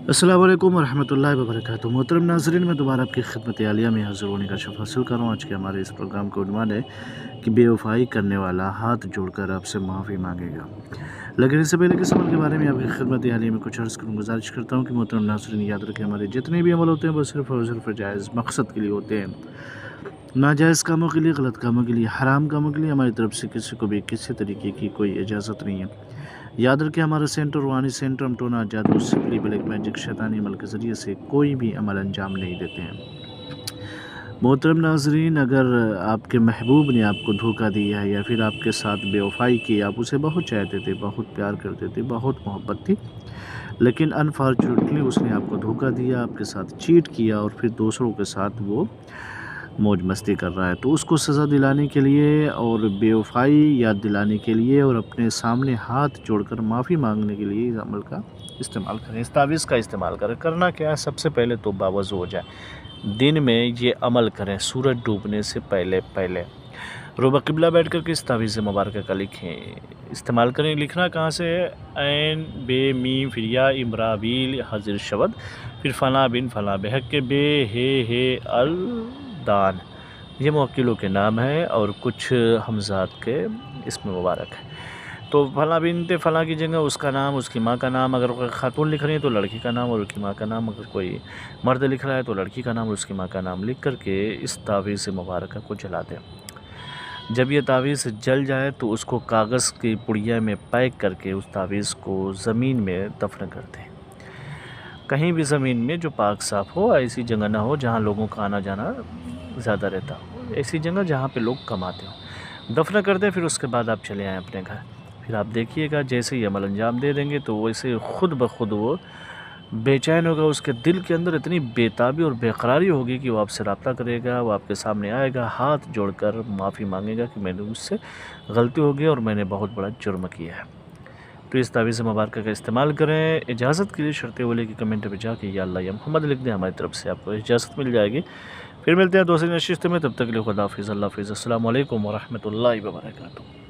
अस्सलाम वालेकुम वरहमतुल्लाहि वबरकातुहू। मोहतरम नाज़रीन, मैं दोबारा आपकी खिदमत आलिया में हाज़िर होने का शर्फ़ हासिल कर रहा हूँ। आज के हमारे इस प्रोग्राम का उन्वान है कि बेवफ़ाई करने वाला हाथ जोड़कर आपसे माफ़ी मांगेगा। लेकिन इससे पहले कि इस अमल के बारे में आपकी खिदमत आलिया में कुछ अर्ज़ करूँ, गुजारिश करता हूँ कि मोहतरम नाज़रीन याद रखें, हमारे जितने भी अमल होते हैं वो सिर्फ़ और सिर्फ़ जायज़ मकसद के लिए होते हैं। नाजायज़ कामों के लिए, गलत कामों के लिए, हराम कामों के लिए हमारी तरफ से किसी को भी किसी तरीके की कोई इजाज़त नहीं है। याद रखें, हमारा सेंटर रूहानी सेंटर, हम टोना जादू, सिफली, ब्लैक मैजिक, शैतानी अमल के ज़रिए से कोई भी अमल अंजाम नहीं देते हैं। मोहतरम नाज़रीन, अगर आपके महबूब ने आपको धोखा दिया है या फिर आपके साथ बेवफ़ाई की, आप उसे बहुत चाहते थे, बहुत प्यार करते थे, बहुत मोहब्बत थी, लेकिन अनफॉर्चुनेटली उसने आपको धोखा दिया, आपके साथ चीट किया और फिर दूसरों के साथ वो मौज मस्ती कर रहा है, तो उसको सज़ा दिलाने के लिए और बेवफ़ाई याद दिलाने के लिए और अपने सामने हाथ जोड़कर माफ़ी मांगने के लिए इस अमल का इस्तेमाल करें, इस तावीज़ का इस्तेमाल करें। करना क्या है, सबसे पहले तो बावज़ू हो जाए, दिन में ये अमल करें, सूरज डूबने से पहले पहले रुबा क़िबला बैठ कर के इस तावीज़ मुबारक का लिखें, इस्तेमाल करें। लिखना कहाँ से है? ऐन बे मीम फिर या इमराबील हाजिर शब्द फिर फ़ला बिन फ़ला बेहक के बे हे अल दान, ये मुवक्किलों के नाम है और कुछ हमज़ात के इसमें मुबारक है। तो फ़ला बिनते फ़ला की जगह उसका नाम, उसकी माँ का नाम, अगर कोई खातून लिख रही है तो लड़की का नाम और उसकी माँ का नाम, अगर कोई मर्द लिख रहा है तो लड़की का नाम और उसकी माँ का नाम लिख कर के इस तावीज़ मुबारक को जला दें। जब ये तावीज़ जल जाए तो उसको कागज़ की पुड़िया में पैक करके उस तावीज़ को ज़मीन में दफन कर दें। कहीं भी ज़मीन में जो पाक साफ़ हो, ऐसी जगह ना हो जहाँ लोगों का आना जाना ज़्यादा रहता हो, ऐसी जगह जहाँ पे लोग कम आते हो, दफन कर दें। फिर उसके बाद आप चले आएँ अपने घर। फिर आप देखिएगा जैसे ही अमल अंजाम दे देंगे तो वैसे ख़ुद ब खुद वो बेचैन होगा, उसके दिल के अंदर इतनी बेताबी और बेकरारी होगी कि वो आपसे रब्ता करेगा, वो आपके सामने आएगा, हाथ जोड़कर माफ़ी मांगेगा कि मैंने मुझसे गलती हो गई और मैंने बहुत बड़ा जुर्म किया है। तो इस तावीज़ मुबारक का इस्तेमाल करें। इजाज़त के लिए शर्त वो कि कमेंट में जाके या अल्लाह या मोहम्मद लिख दें, हमारी तरफ से आपको इजाज़त मिल जाएगी। फिर मिलते हैं दूसरी नशिस्त में, तब तक के लिए खुदा हाफ़िज़, अल्लाह हाफ़िज़, अस्सलामु अलैकुम वरहमतुल्लाहि वबरकातुहू।